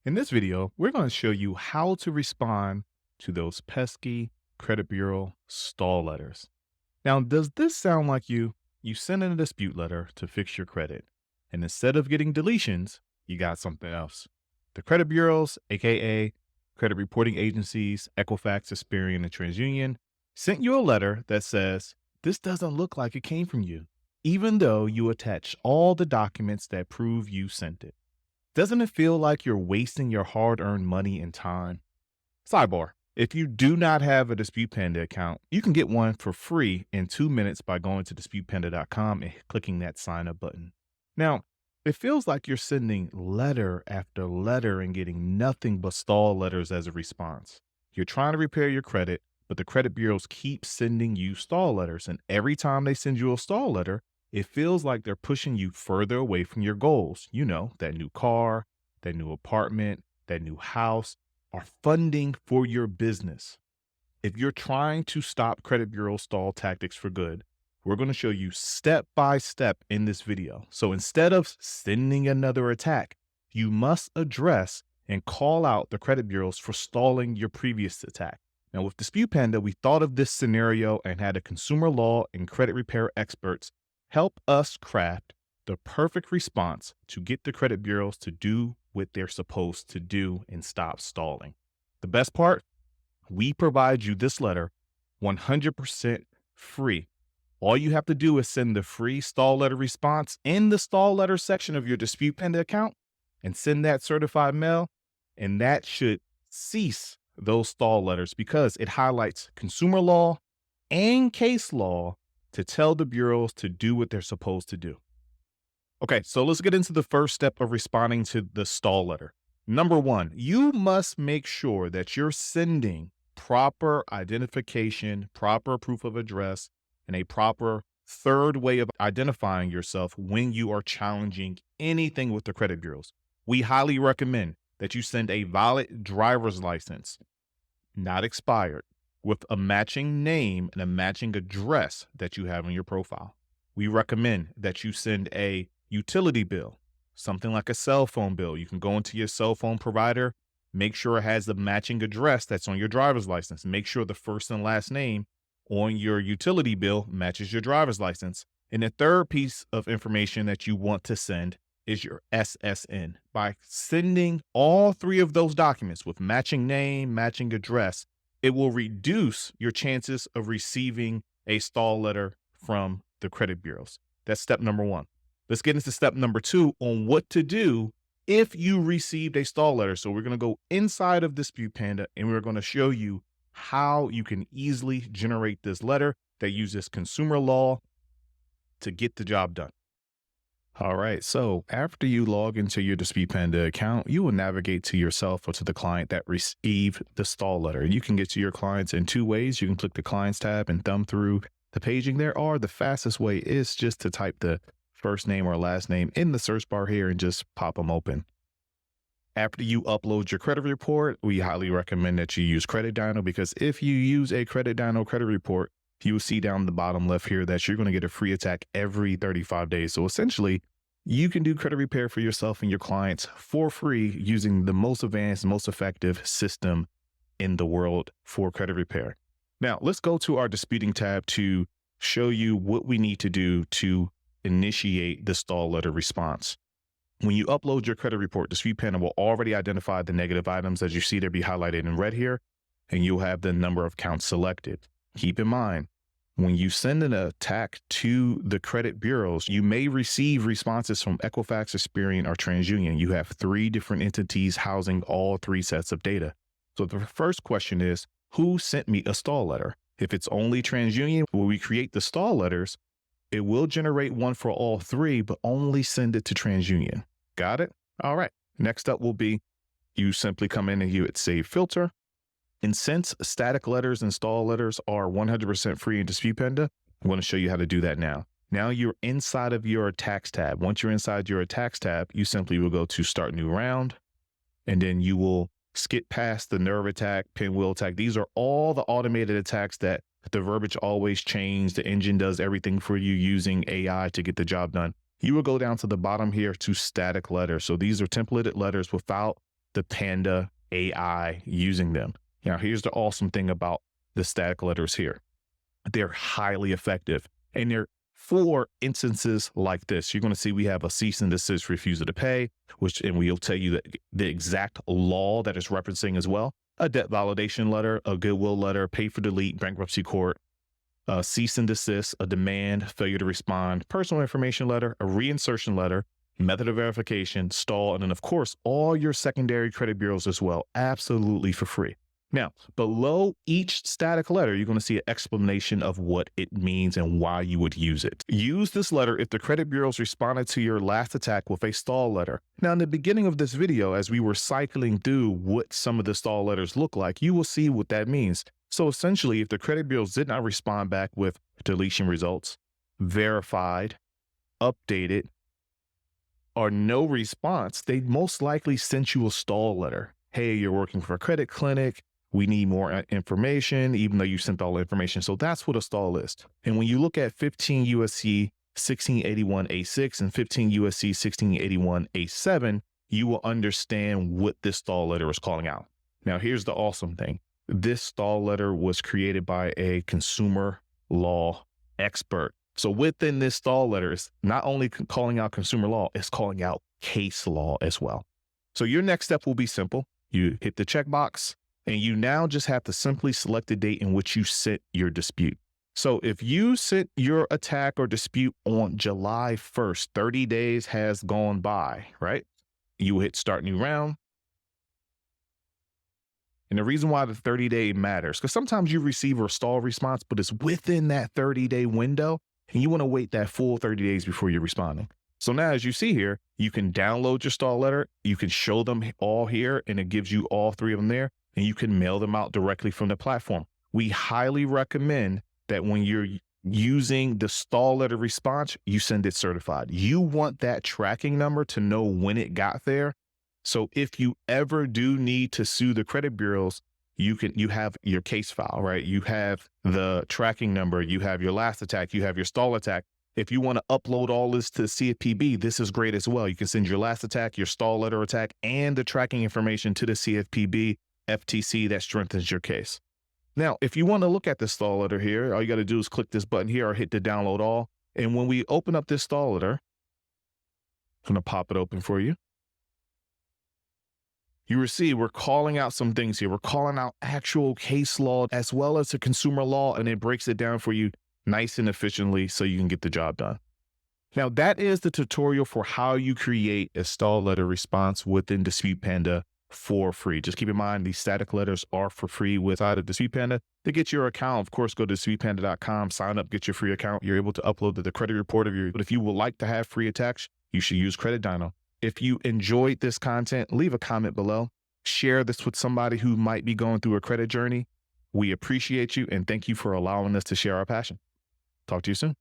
In this video, we're going to show you how to respond to those pesky credit bureau stall letters. Now, does this sound like you? You send in a dispute letter to fix your credit, and instead of getting deletions, you got something else. The credit bureaus, aka credit reporting agencies, Equifax, Experian, and TransUnion, sent you a letter that says, "This doesn't look like it came from you," even though you attach all the documents that prove you sent it. Doesn't it feel like you're wasting your hard earned money and time? Sidebar: if you do not have a Dispute Panda account, you can get one for free in 2 minutes by going to disputepanda.com and clicking that sign up button. Now, it feels like you're sending letter after letter and getting nothing but stall letters as a response. You're trying to repair your credit, but the credit bureaus keep sending you stall letters. And every time they send you a stall letter, it feels like they're pushing you further away from your goals. You know, that new car, that new apartment, that new house, are funding for your business. If you're trying to stop credit bureau stall tactics for good, we're going to show you step by step in this video. So instead of sending another attack, you must address and call out the credit bureaus for stalling your previous attack. Now, with Dispute Panda, we thought of this scenario and had a consumer law and credit repair experts help us craft the perfect response to get the credit bureaus to do what they're supposed to do and stop stalling. The best part, we provide you this letter 100% free. All you have to do is send the free stall letter response in the stall letter section of your Dispute Panda account and send that certified mail, and that should cease those stall letters because it highlights consumer law and case law to tell the bureaus to do what they're supposed to do. Okay, so let's get into the first step of responding to the stall letter. Number one, you must make sure that you're sending proper identification, proper proof of address, and a proper third way of identifying yourself when you are challenging anything with the credit bureaus. We highly recommend that you send a valid driver's license, not expired, with a matching name and a matching address that you have in your profile. We recommend that you send a utility bill, something like a cell phone bill. You can go into your cell phone provider, make sure it has the matching address that's on your driver's license. Make sure the first and last name on your utility bill matches your driver's license. And the third piece of information that you want to send is your SSN. By sending all three of those documents with matching name, matching address, it will reduce your chances of receiving a stall letter from the credit bureaus. That's step number one. Let's get into step number two on what to do if you received a stall letter. So we're going to go inside of Dispute Panda and we're going to show you how you can easily generate this letter that uses consumer law to get the job done. All right, so after you log into your Dispute Panda account, you will navigate to yourself or to the client that received the stall letter. You can get to your clients in two ways. You can click the Clients tab and thumb through the paging there, or the fastest way is just to type the first name or last name in the search bar here and just pop them open. After you upload your credit report, we highly recommend that you use Credit Dyno, because if you use a Credit Dyno credit report, you will see down the bottom left here that you're going to get a free attack every 35 days. So essentially, you can do credit repair for yourself and your clients for free using the most advanced, most effective system in the world for credit repair. Now, let's go to our disputing tab to show you what we need to do to initiate the stall letter response. When you upload your credit report, Dispute Panda will already identify the negative items as you see there be highlighted in red here, and you'll have the number of counts selected. Keep in mind, when you send an attack to the credit bureaus, you may receive responses from Equifax, Experian, or TransUnion. You have three different entities housing all three sets of data. So the first question is, who sent me a stall letter? If it's only TransUnion, when we create the stall letters, it will generate one for all three, but only send it to TransUnion. Got it? All right. Next up will be, you simply come in and you hit Save Filter. And since static letters and stall letters are 100% free in Dispute Panda, I'm going to show you how to do that now. Now you're inside of your attacks tab. Once you're inside your attacks tab, you simply will go to Start New Round, and then you will skip past the nerve attack, pinwheel attack. These are all the automated attacks that the verbiage always change. The engine does everything for you using AI to get the job done. You will go down to the bottom here to static letters. So these are templated letters without the Panda AI using them. Now, here's the awesome thing about the static letters here. They're highly effective. And they're for instances like this. You're going to see we have a cease and desist refusal to pay, and we'll tell you that the exact law that is referencing as well. A debt validation letter, a goodwill letter, pay for delete, bankruptcy court, a cease and desist, a demand, failure to respond, personal information letter, a reinsertion letter, method of verification, stall, and then, of course, all your secondary credit bureaus as well, absolutely for free. Now, below each static letter, you're going to see an explanation of what it means and why you would use it. Use this letter if the credit bureaus responded to your last attack with a stall letter. Now, in the beginning of this video, as we were cycling through what some of the stall letters look like, you will see what that means. So essentially, if the credit bureaus did not respond back with deletion results, verified, updated, or no response, they most likely sent you a stall letter. Hey, you're working for a credit clinic. We need more information, even though you sent all the information. So that's what a stall is. And when you look at 15 USC 1681A6 and 15 USC 1681A7, you will understand what this stall letter is calling out. Now, here's the awesome thing. This stall letter was created by a consumer law expert. So within this stall letter, it's not only calling out consumer law, it's calling out case law as well. So your next step will be simple. You hit the checkbox, and you now just have to simply select the date in which you sent your dispute. So if you sent your attack or dispute on July 1st, 30 days has gone by, right? You will hit start new round. And the reason why the 30-day matters, because sometimes you receive a stall response, but it's within that 30-day window, and you want to wait that full 30 days before you're responding. So now, as you see here, you can download your stall letter. You can show them all here, and it gives you all three of them there, and you can mail them out directly from the platform. We highly recommend that when you're using the stall letter response, you send it certified. You want that tracking number to know when it got there. So if you ever do need to sue the credit bureaus, you have your case file, right? You have the tracking number, you have your last attack, you have your stall attack. If you want to upload all this to CFPB, this is great as well. You can send your last attack, your stall letter attack, and the tracking information to the CFPB FTC that strengthens your case. Now, if you want to look at the stall letter here, all you got to do is click this button here or hit the download all. And when we open up this stall letter, I'm going to pop it open for you. You will see we're calling out some things here. We're calling out actual case law as well as the consumer law, and it breaks it down for you nice and efficiently so you can get the job done. Now, that is the tutorial for how you create a stall letter response within Dispute Panda for free. Just keep in mind, these static letters are for free without a Dispute Panda. To get your account, of course, go to disputepanda.com, sign up, get your free account. You're able to upload the credit report of your, but if you would like to have free attacks, you should use Credit Dyno. If you enjoyed this content, leave a comment below. Share this with somebody who might be going through a credit journey. We appreciate you and thank you for allowing us to share our passion. Talk to you soon.